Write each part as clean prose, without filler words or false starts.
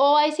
OIC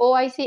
OIC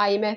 IMF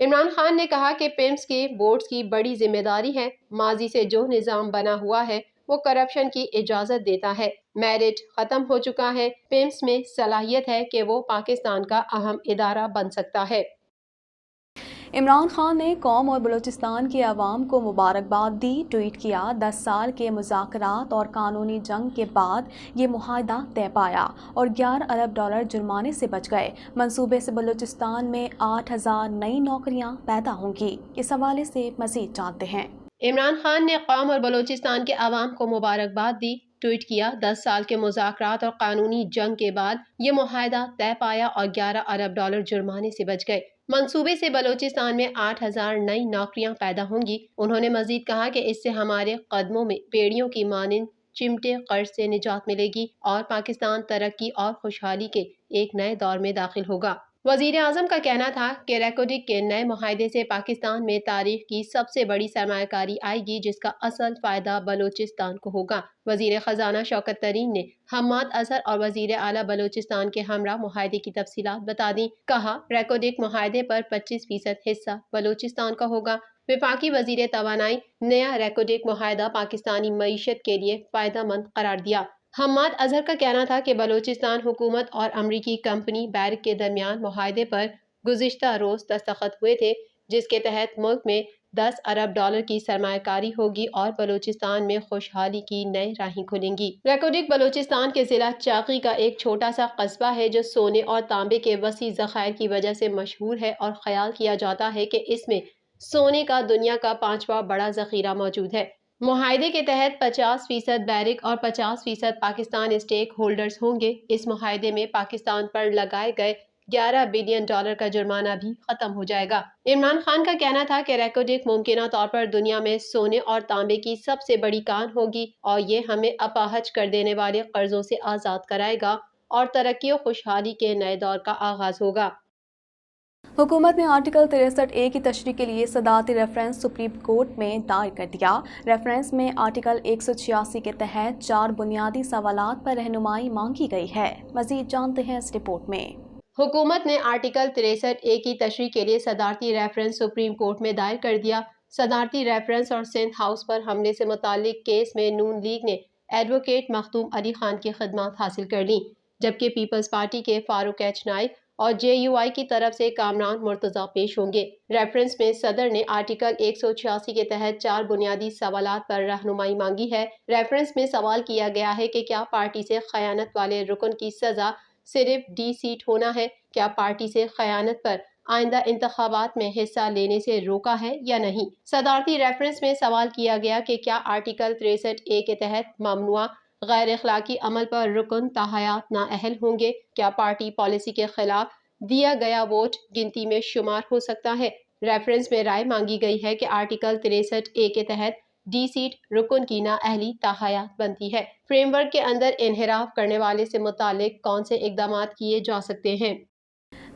Imran Khan نے کہا کہ پیمز کے بورڈز کی بڑی ذمہ داری ہے، ماضی سے جو نظام بنا ہوا ہے وہ کرپشن کی اجازت دیتا ہے، میرٹ ختم ہو چکا ہے، پیمز میں صلاحیت ہے کہ وہ پاکستان کا اہم ادارہ بن سکتا ہے۔ عمران خان نے قوم اور بلوچستان کے عوام کو مبارکباد دی، ٹویٹ کیا 10 سال کے مذاکرات اور قانونی جنگ کے بعد یہ معاہدہ طے پایا اور 11 ارب ڈالر جرمانے سے بچ گئے، منصوبے سے بلوچستان میں 8,000 نئی نوکریاں پیدا ہوں گی۔ اس حوالے سے مزید جانتے ہیں۔ عمران خان نے قوم اور بلوچستان کے عوام کو مبارکباد دی، ٹویٹ کیا 10 سال کے مذاکرات اور قانونی جنگ کے بعد یہ معاہدہ طے پایا اور 11 ارب ڈالر جرمانے سے بچ گئے، منصوبے سے بلوچستان میں 8,000 نئی نوکریاں پیدا ہوں گی۔ انہوں نے مزید کہا کہ اس سے ہمارے قدموں میں بیڑیوں کی مانند چمٹے قرض سے نجات ملے گی اور پاکستان ترقی اور خوشحالی کے ایک نئے دور میں داخل ہوگا۔ وزیر اعظم کا کہنا تھا کہ ریکوڈک کے نئے معاہدے سے پاکستان میں تاریخ کی سب سے بڑی سرمایہ کاری آئے گی، جس کا اصل فائدہ بلوچستان کو ہوگا۔ وزیر خزانہ شوکت طرین نے حماد اظہر اور وزیر اعلیٰ بلوچستان کے ہمراہ معاہدے کی تفصیلات بتا دیں، کہا ریکوڈک معاہدے پر 25% حصہ بلوچستان کا ہوگا۔ وفاقی وزیر توانائی نیا ریکوڈک معاہدہ پاکستانی معیشت کے لیے فائدہ مند قرار دیا۔ حماد اظہر کا کہنا تھا کہ بلوچستان حکومت اور امریکی کمپنی بیرک کے درمیان معاہدے پر گزشتہ روز دستخط ہوئے تھے، جس کے تحت ملک میں 10 ارب ڈالر کی سرمایہ کاری ہوگی اور بلوچستان میں خوشحالی کی نئی راہیں کھلیں گی۔ ریکوڈک بلوچستان کے ضلع چاقی کا ایک چھوٹا سا قصبہ ہے جو سونے اور تانبے کے وسیع ذخائر کی وجہ سے مشہور ہے اور خیال کیا جاتا ہے کہ اس میں سونے کا دنیا کا 5واں بڑا ذخیرہ موجود ہے۔ معاہدے کے تحت 50% بیرک اور 50% پاکستان اسٹیک ہولڈرز ہوں گے۔ اس معاہدے میں پاکستان پر لگائے گئے 11 بلین ڈالر کا جرمانہ بھی ختم ہو جائے گا۔ عمران خان کا کہنا تھا کہ ریکوڈک ممکنہ طور پر دنیا میں سونے اور تانبے کی سب سے بڑی کان ہوگی اور یہ ہمیں اپاہج کر دینے والے قرضوں سے آزاد کرائے گا اور ترقی و خوشحالی کے نئے دور کا آغاز ہوگا۔ حکومت نے آرٹیکل 63A کی تشریح کے لیے صدارتی ریفرنس سپریم کورٹ میں دائر کر دیا۔ ریفرنس میں آرٹیکل 186 کے تحت 4 بنیادی سوالات پر رہنمائی مانگی گئی ہے۔ مزید جانتے ہیں اس رپورٹ میں۔ حکومت نے آرٹیکل 63A کی تشریح کے لیے صدارتی ریفرنس سپریم کورٹ میں دائر کر دیا۔ صدارتی ریفرنس اور سندھ ہاؤس پر حملے سے متعلق کیس میں نون لیگ نے ایڈوکیٹ مختوم علی خان کی خدمات حاصل کر لیں، جبکہ پیپلز پارٹی کے فاروق ایچ نائک اور JUI کی طرف سے کامران مرتضیٰ پیش ہوں گے۔ ریفرنس میں صدر نے آرٹیکل 186 کے تحت 4 بنیادی سوالات پر رہنمائی مانگی ہے۔ ریفرنس میں سوال کیا گیا ہے کہ کیا پارٹی سے خیانت والے رکن کی سزا صرف D سیٹ ہونا ہے؟ کیا پارٹی سے خیانت پر آئندہ انتخابات میں حصہ لینے سے روکا ہے یا نہیں؟ صدارتی ریفرنس میں سوال کیا گیا کہ کیا آرٹیکل 63A کے تحت ممنوعہ غیر اخلاقی عمل پر رکن تاحیات نااہل ہوں گے؟ کیا پارٹی پالیسی کے خلاف دیا گیا ووٹ گنتی میں شمار ہو سکتا ہے؟ ریفرنس میں رائے مانگی گئی ہے کہ آرٹیکل 63A کے تحت D سیٹ رکن کی نااہلی تاحیات بنتی ہے۔ فریم ورک کے اندر انحراف کرنے والے سے متعلق کون سے اقدامات کیے جا سکتے ہیں؟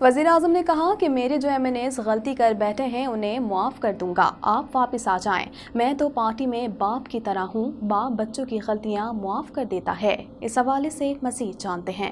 وزیر اعظم نے کہا کہ میرے جو MNAs غلطی کر بیٹھے ہیں انہیں معاف کر دوں گا، آپ واپس آ جائیں۔ میں تو پارٹی میں باپ کی طرح ہوں، باپ بچوں کی غلطیاں معاف کر دیتا ہے۔ اس حوالے سے مزید جانتے ہیں۔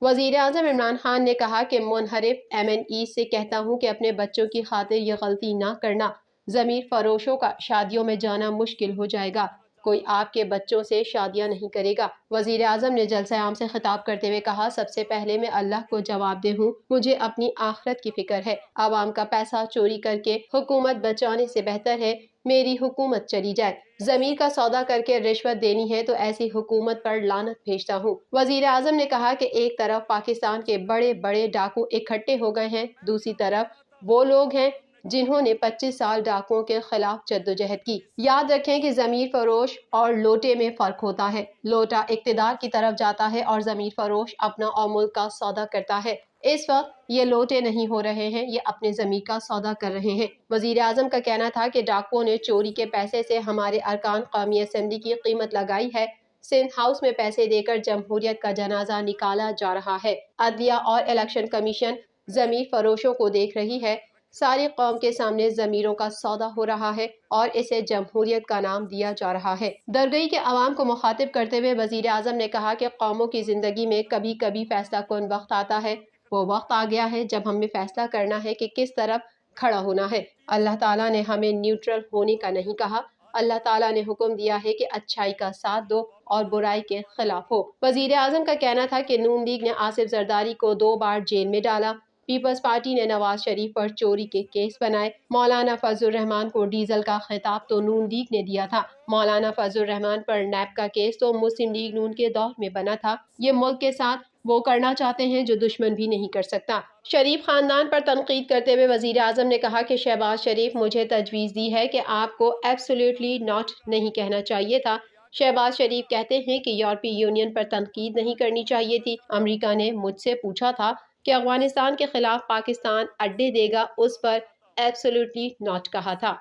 وزیر اعظم عمران خان نے کہا کہ منحرف MNE سے کہتا ہوں کہ اپنے بچوں کی خاطر یہ غلطی نہ کرنا۔ ضمیر فروشوں کا شادیوں میں جانا مشکل ہو جائے گا، کوئی آپ کے بچوں سے شادیاں نہیں کرے گا۔ وزیر اعظم نے جلسہ عام سے خطاب کرتے ہوئے کہا، سب سے پہلے میں اللہ کو جواب دہ ہوں، مجھے اپنی آخرت کی فکر ہے۔ عوام کا پیسہ چوری کر کے حکومت بچانے سے بہتر ہے میری حکومت چلی جائے۔ ضمیر کا سودا کر کے رشوت دینی ہے تو ایسی حکومت پر لعنت بھیجتا ہوں۔ وزیر اعظم نے کہا کہ ایک طرف پاکستان کے بڑے بڑے ڈاکو اکٹھے ہو گئے ہیں، دوسری طرف وہ لوگ ہیں جنہوں نے 25 سال ڈاکوؤں کے خلاف جدوجہد کی۔ یاد رکھیں کہ ضمیر فروش اور لوٹے میں فرق ہوتا ہے۔ لوٹا اقتدار کی طرف جاتا ہے اور ضمیر فروش اپنا اور ملک کا سودا کرتا ہے۔ اس وقت یہ لوٹے نہیں ہو رہے ہیں، یہ اپنے ضمیر کا سودا کر رہے ہیں۔ وزیر اعظم کا کہنا تھا کہ ڈاکوؤں نے چوری کے پیسے سے ہمارے ارکان قومی اسمبلی کی قیمت لگائی ہے۔ سندھ ہاؤس میں پیسے دے کر جمہوریت کا جنازہ نکالا جا رہا ہے۔ عدلیہ اور الیکشن کمیشن ضمیر فروشوں کو دیکھ رہی ہے۔ ساری قوم کے سامنے ضمیروں کا سودا ہو رہا ہے اور اسے جمہوریت کا نام دیا جا رہا ہے۔ درگئی کے عوام کو مخاطب کرتے ہوئے وزیر اعظم نے کہا کہ قوموں کی زندگی میں کبھی کبھی فیصلہ کن وقت آتا ہے۔ وہ وقت آ گیا ہے جب ہمیں فیصلہ کرنا ہے کہ کس طرف کھڑا ہونا ہے۔ اللہ تعالیٰ نے ہمیں نیوٹرل ہونے کا نہیں کہا۔ اللہ تعالیٰ نے حکم دیا ہے کہ اچھائی کا ساتھ دو اور برائی کے خلاف ہو۔ وزیر اعظم کا کہنا تھا کہ نون لیگ نے آصف زرداری کو 2 بار جیل میں ڈالا۔ پیپلز پارٹی نے نواز شریف پر چوری کے کیس بنائے۔ مولانا فضل الرحمان کو ڈیزل کا خطاب تو نون لیگ نے دیا تھا۔ مولانا فضل الرحمان پر نیب کا کیس تو مسلم لیگ نون کے دور میں بنا تھا۔ یہ ملک کے ساتھ وہ کرنا چاہتے ہیں جو دشمن بھی نہیں کر سکتا۔ شریف خاندان پر تنقید کرتے ہوئے وزیر اعظم نے کہا کہ شہباز شریف مجھے تجویز دی ہے کہ آپ کو ایبسلیوٹلی ناٹ نہیں کہنا چاہیے تھا۔ شہباز شریف کہتے ہیں کہ یورپی یونین پر تنقید نہیں کرنی چاہیے تھی۔ امریکہ نے مجھ سے پوچھا تھا کہ افغانستان کے خلاف پاکستان اڈے دے گا، اس پر ایبسلیوٹلی ناٹ کہا تھا۔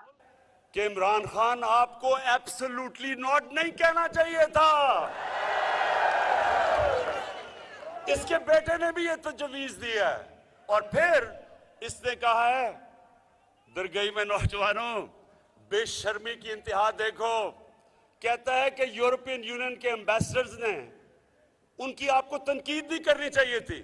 کہ عمران خان آپ کو ایبسلیوٹلی ناٹ نہیں کہنا چاہیے تھا۔ اس کے بیٹے نے بھی یہ تجویز دی ہے اور پھر اس نے کہا ہے، درگئی میں نوجوانوں بے شرمی کی انتہا دیکھو، کہتا ہے کہ یورپین یونین کے ایمبیسڈرز نے ان کی آپ کو تنقید نہیں کرنی چاہیے تھی۔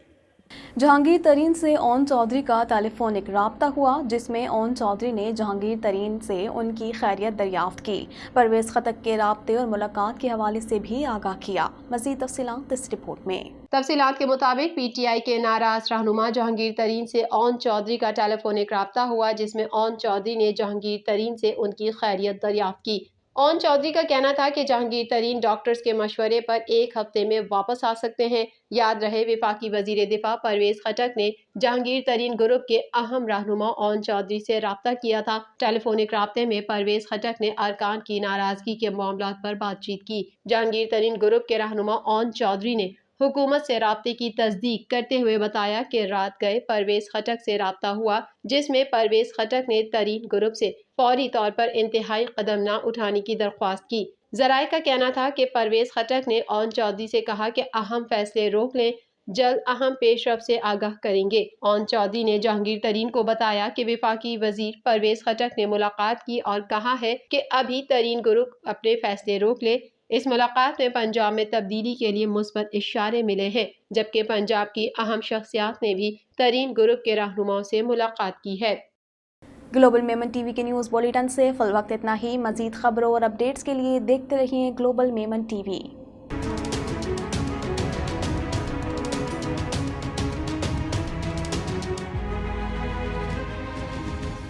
جہانگیر ترین سے اون چودھری کا ٹیلی فونک رابطہ ہوا، جس میں اون چودھری نے جہانگیر ترین سے ان کی خیریت دریافت کی۔ پرویز خٹک کے رابطے اور ملاقات کے حوالے سے بھی آگاہ کیا۔ مزید تفصیلات اس رپورٹ میں۔ تفصیلات کے مطابق پی ٹی آئی کے ناراض رہنما جہانگیر ترین سے اون چودھری کا ٹیلی فونک رابطہ ہوا، جس میں اون چودھری نے جہانگیر ترین سے ان کی خیریت دریافت کی۔ اون چودھری کا کہنا تھا کہ جہانگیر ترین ڈاکٹرز کے مشورے پر 1 ہفتے میں واپس آ سکتے ہیں۔ یاد رہے وفاقی وزیر دفاع پرویز خٹک نے جہانگیر ترین گروپ کے اہم رہنما اون چودھری سے رابطہ کیا تھا۔ ٹیلی فونک رابطے میں پرویز خٹک نے ارکان کی ناراضگی کے معاملات پر بات چیت کی۔ جہانگیر ترین گروپ کے رہنما اون چودھری نے حکومت سے رابطے کی تصدیق کرتے ہوئے بتایا کہ رات گئے پرویز خٹک سے رابطہ ہوا، جس میں پرویز خٹک نے ترین گروپ سے فوری طور پر انتہائی قدم نہ اٹھانے کی درخواست کی۔ ذرائع کا کہنا تھا کہ پرویز خٹک نے اون چودھری سے کہا کہ اہم فیصلے روک لیں، جلد اہم پیش رفت سے آگاہ کریں گے۔ اون چودھری نے جہانگیر ترین کو بتایا کہ وفاقی وزیر پرویز خٹک نے ملاقات کی اور کہا ہے کہ ابھی ترین گروپ اپنے فیصلے روک لے۔ اس ملاقات میں پنجاب میں تبدیلی کے لیے مثبت اشارے ملے ہیں، جبکہ پنجاب کی اہم شخصیات نے بھی ترین گروپ کے رہنماؤں سے ملاقات کی ہے۔ گلوبل میمن ٹی وی کے نیوز بلیٹن سے فی الوقت اتنا ہی۔ مزید خبروں اور اپڈیٹس کے لیے دیکھتے رہیے گلوبل میمن ٹی وی۔